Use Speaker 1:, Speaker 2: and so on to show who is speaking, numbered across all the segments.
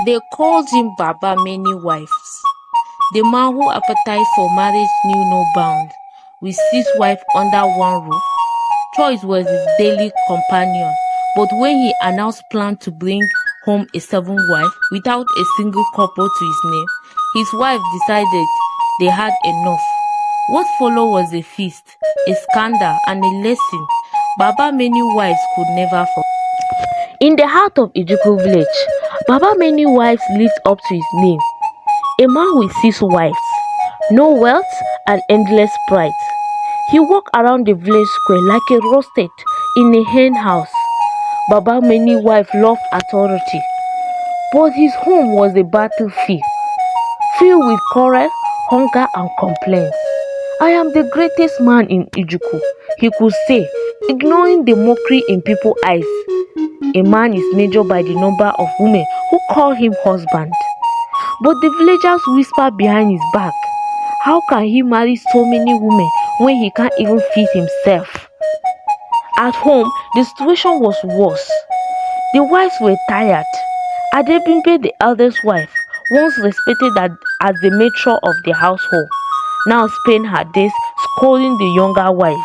Speaker 1: They called him Baba Many Wives, the man whose appetite for marriage knew no bounds. With 6 wives under one roof, Choice was his daily companion. But when he announced plans to bring home a 7th wife without a single couple to his name, his wife decided they had enough. What followed was a feast, a scandal, and a lesson Baba Many Wives could never forget. In the heart of Ijuku village, Baba Many Wives lived up to his name. A man with 6 wives, no wealth, and endless pride. He walked around the village square like a roasted in a hen house. Baba Many Wives loved authority, but his home was a battlefield, filled with quarrel, hunger, and complaints. I am the greatest man in Ijuku, he could say, ignoring the mockery in people's eyes. A man is measured by the number of women who call him husband. But the villagers whisper behind his back, how can he marry so many women when he can't even feed himself? At home, the situation was worse. The wives were tired. Adebimpe, the eldest wife, once respected as the matron of the household, now spent her days scolding the younger wives.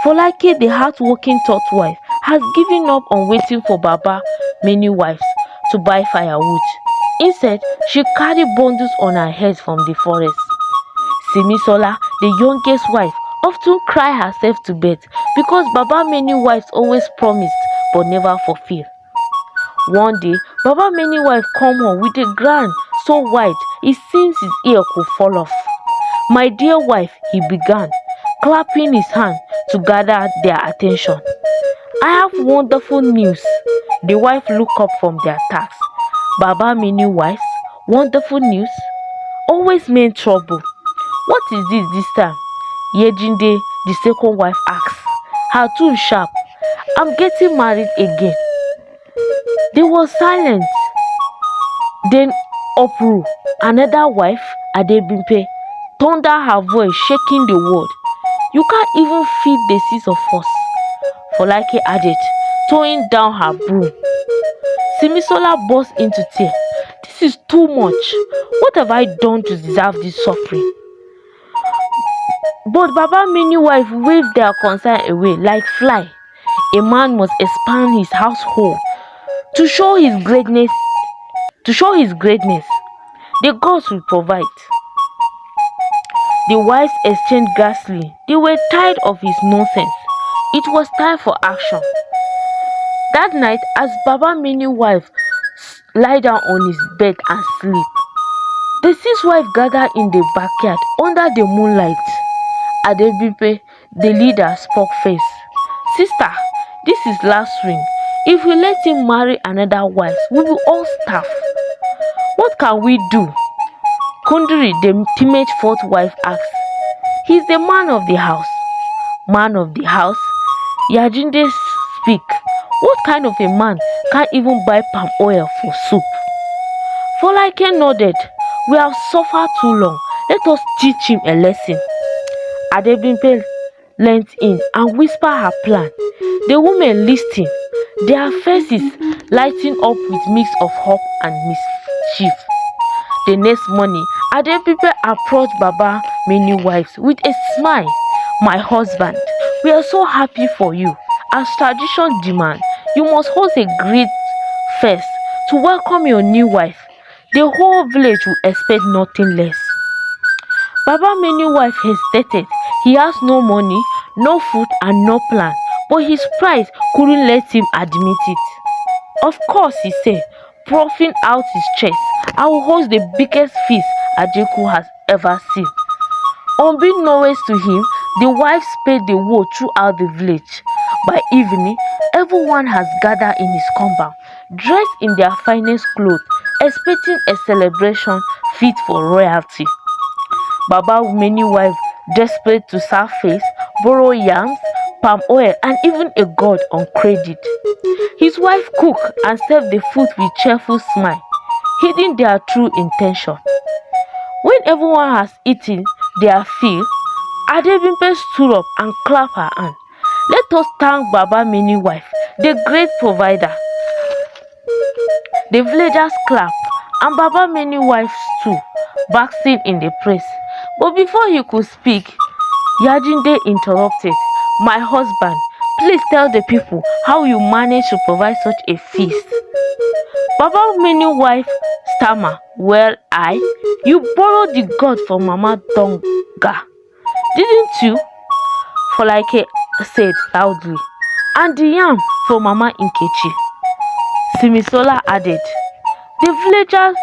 Speaker 1: Folake, the hard-working third wife, has given up on waiting for Baba Many Wives to buy firewood. Instead, she carried bundles on her head from the forest. Simisola, the youngest wife, often cried herself to bed because Baba Many Wives always promised but never fulfilled. One day, Baba Many Wives come home with a grand so wide it seems his ear could fall off. My dear wife, he began, clapping his hand to gather their attention. I have wonderful news. The wife looked up from their task. Baba Many Wives, wonderful news, always meant trouble. What is this time? Yejinde, the second wife, asked. Her tone sharp. I'm getting married again. There was silence. Then uproar. Another wife, Adebimpe, thundered her voice, shaking the world. You can't even feed the 6 of us. Folake added, throwing down her broom. Simisola burst into tears. This is too much. What have I done to deserve this suffering? But Baba Many Wives waved their concern away like fly. A man must expand his household to show his greatness. The gods will provide. The wives exchanged ghastly. They were tired of his nonsense. It was time for action. That night, as Baba Many Wives lie down on his bed and sleep, the 6 wives gathered in the backyard under the moonlight. Adebimpe, the leader, spoke first. Sister, this is last ring. If we let him marry another wife, we will all starve. What can we do? Kundri, the timid 4th wife, asked. He is the man of the house. Man of the house? Yajinde speak. What kind of a man can't even buy palm oil for soup? Folake nodded. We have suffered too long. Let us teach him a lesson. Adebimpe leant in and whispered her plan. The women listened, their faces lighting up with mix of hope and mischief. The next morning, Adebimpe approached Baba Many Wives with a smile. My husband, we are so happy for you. As tradition demands, you must host a great feast to welcome your new wife. The whole village will expect nothing less. Baba Many Wives hesitated. He has no money, no food, and no plan, but his pride couldn't let him admit it. Of course, he said, puffing out his chest, I will host the biggest feast Ajeku has ever seen. Unbeknownst to him, the wives spread the word throughout the village. By evening, everyone has gathered in his compound, dressed in their finest clothes, expecting a celebration fit for royalty. Baba Many Wives, desperate to serve face, borrow yams, palm oil, and even a god on credit. His wife cooked and served the food with cheerful smile, hiding their true intention. When everyone has eaten their fill, Adebimpe stood up and clapped her hand. Let us thank Baba Many Wives, the great provider. The villagers clap, and Baba many wives too, basking in the praise. But before he could speak, Yajinde interrupted. My husband, please tell the people how you managed to provide such a feast. Baba many wife stammer. Well, you borrowed the god from Mama Donga, didn't you? Folaike said loudly. And the yam from Mama Inkechi, Simisola added. The villagers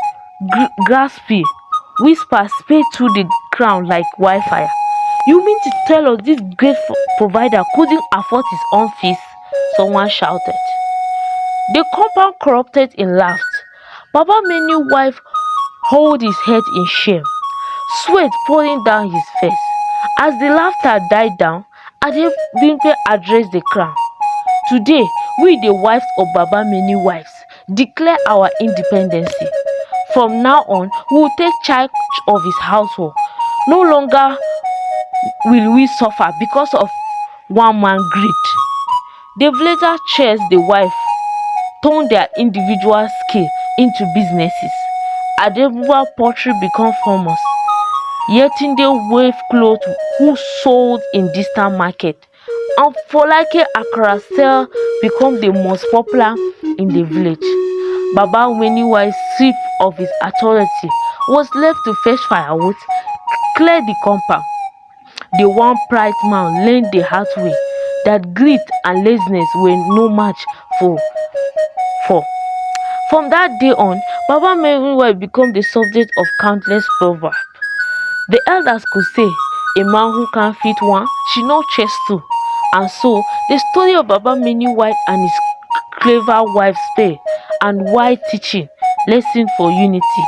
Speaker 1: gasped, whispers spread through the crowd like wildfire. You mean to tell us this great provider couldn't afford his own feast? Someone shouted. The compound erupted in laughter. Baba Menu wife held his head in shame, sweat pouring down his face. As the laughter died down, Adebimpe addressed the crowd. Today, we the wives of Baba Many wives declare our independence. From now on, we will take charge of his household. No longer will we suffer because of one man greed. The villager cheers the wife turn their individual skill into businesses. Adebuwa poultry become famous. Yetunde wave cloth who sold in distant market. And Folake Akara sell become the most popular in the village. Baba Weniwa's strip of his authority was left to fetch firewood, clear the compound. The one pride man learned the hard way that greed and laziness were no match for. From that day on, Baba Meriwa became the subject of countless proverbs. The elders could say, a man who can't feed one should not chase two. And so, the story of Baba Meniwa and his clever wife stay and wide teaching lesson for unity.